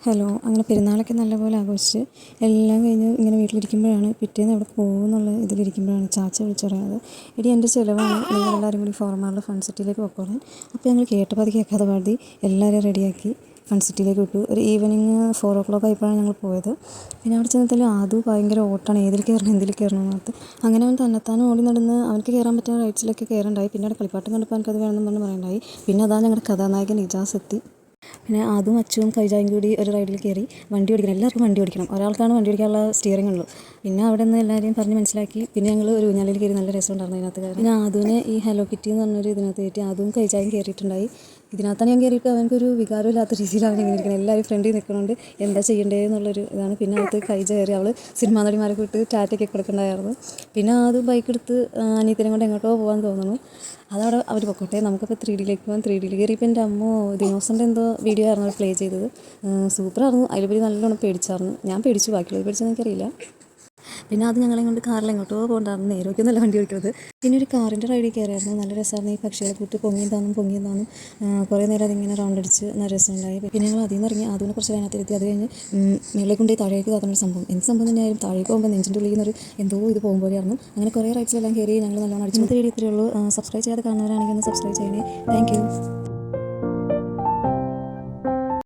Hello. അങ്ങനെ പെരുന്നാളൊക്കെ നല്ലപോലെ ആഘോഷിച്ച് എല്ലാം കഴിഞ്ഞ് ഇങ്ങനെ വീട്ടിലിരിക്കുമ്പോഴാണ് പിറ്റേന്ന് എവിടെ പോകുമെന്നുള്ള ഇതിലിരിക്കുമ്പോഴാണ് ചാച്ച വിളിച്ചു പറയുന്നത്, എടി എൻ്റെ ചിലവാണ്, നിങ്ങളെല്ലാവരും കൂടി ഫോർമാറിൽ ഫൺ സിറ്റിയിലേക്ക് പോയിക്കോളാൻ. അപ്പോൾ ഞങ്ങൾ കേട്ടപാതി കേൾക്കാതെ പാടി എല്ലാവരും റെഡിയാക്കി ഫൺ സിറ്റിയിലേക്ക് വിട്ടു. ഒരു ഈവനിങ് 4 o'clock ആയപ്പോഴാണ് ഞങ്ങൾ പോയത്. പിന്നെ അവിടെ ചെന്നതിൽ ആദ്യം ഭയങ്കര ഓട്ടാണ്, ഏതിൽ കയറണം എന്തിൽ കയറണം എന്നോർത്ത്. അങ്ങനെ അവൻ തന്നെത്താനും ഓടി നടന്ന് അവനക്ക് കയറാൻ പറ്റുന്ന റൈറ്റ്സിലൊക്കെ കയറുണ്ടായി. പിന്നെ അവിടെ കളിപ്പാട്ടം കണ്ടപ്പോൾ എനിക്കത് വേണമെന്ന് പറഞ്ഞ് പറയണ്ടായി. പിന്നെ അതാണ് ഞങ്ങളുടെ കഥാനായകൻ ഇജാസ് എത്തി. പിന്നെ അതും അച്ചും കൈജായും കൂടി ഒരു റൈഡിൽ കയറി വണ്ടി ഓടിക്കണം. എല്ലാവർക്കും വണ്ടി ഓടിക്കണം, ഒരാൾക്കാണ് വണ്ടി ഓടിക്കാനുള്ള സ്റ്റിയറിംഗ് ഉള്ളൂ. പിന്നെ അവിടെ നിന്ന് എല്ലാവരെയും പറഞ്ഞ് മനസ്സിലാക്കി. പിന്നെ ഞങ്ങൾ ഒരു ഊഞ്ഞാലിൽ കയറി, നല്ല രസമുണ്ടായിരുന്നു അതിനകത്ത്. പിന്നെ അതുവിനെ ഈ ഹലോ കിറ്റി എന്ന് പറഞ്ഞൊരു ഇതിനകത്ത് കയറ്റി അതും കൈജായും കയറിയിട്ടുണ്ടായി. ഇതിനകത്താണ് ഞാൻ കയറിയിട്ട് അവനക്കൊരു വികാരമില്ലാത്ത രീതിയിലാണ് ഇങ്ങനെ ഇരിക്കുന്നത്. എല്ലാവരും ഫ്രണ്ടിൽ നിൽക്കണോണ്ട് എന്താ ചെയ്യേണ്ടതെന്നുള്ളൊരു ഇതാണ്. പിന്നെ അകത്ത് കൈജ കയറി അവൾ സിനിമാ നടിമാരൊക്കെ ഇട്ട് ടാറ്റയ്ക്ക് കൊടുക്കണ്ടായിരുന്നു. പിന്നെ അത് ബൈക്കെടുത്ത് അനിയത്തിനെ കൊണ്ട് എങ്ങോട്ടോ പോകാൻ തോന്നുന്നു. അതവിടെ അവർ പൊക്കോട്ടെ, നമുക്കിപ്പോൾ 3Dയിലേക്ക് പോകാം. 3Dയിൽ കയറിയപ്പോൾ എൻ്റെ അമ്മ ദിനോസിൻ്റെ എന്തോ വീഡിയോ ആയിരുന്നു പ്ലേ ചെയ്തത്. സൂപ്പറായിരുന്നു. അതിലുപരി നല്ലോണം പേടിച്ചായിരുന്നു. ഞാൻ പേടിച്ചു, ബാക്കിയുള്ളവർ പേടിച്ചെന്ന് എനിക്കറിയില്ല. പിന്നെ അത് ഞങ്ങളെ കൊണ്ട് കാറിൽ എങ്ങോട്ടോ പോകണ്ടായിരുന്നു, നേരമൊക്കെ വണ്ടി ഓടിക്കുന്നത്. പിന്നെ ഒരു കാറിൻ്റെ റൈഡിൽ കയറിയായിരുന്നു, നല്ല രസമായിരുന്നു. ഈ പക്ഷികളെ കൂട്ടി പൊങ്ങിയും താന്നും കുറേ നേരം അതിങ്ങനെ റൗണ്ട് അടിച്ച് നല്ല രസമുണ്ടായി. പിന്നെ ഞങ്ങൾ അതിൽ നിന്ന് ഇറങ്ങി അതിനെ കുറച്ച് അതിനകത്തിരുത്തി. അത് കഴിഞ്ഞ് മേളിൽ കൊണ്ട് താഴേക്ക് താത്തുന്നൊരു സംഭവം, എന്ത് സംഭവം തന്നെയായാലും താഴേക്ക് പോകുമ്പോൾ നെഞ്ചിൻ്റെ ഉള്ളിൽ നിന്നൊരു എന്തോ ഇത് പോകും പോലെയായിരുന്നു. അങ്ങനെ കുറേ റൈഡ്സിലെല്ലാം കയറി ഞങ്ങൾ നല്ലോണം അടിച്ചു. ഇന്നത്തെ വീഡിയോ ഇത്രയേ ഉള്ളൂ. സബ്സ്ക്രൈബ് ചെയ്യാതെ കാണുന്നവരാണെങ്കിൽ ഒന്ന് സബ്സ്ക്രൈബ് ചെയ്യണേ. Thank you.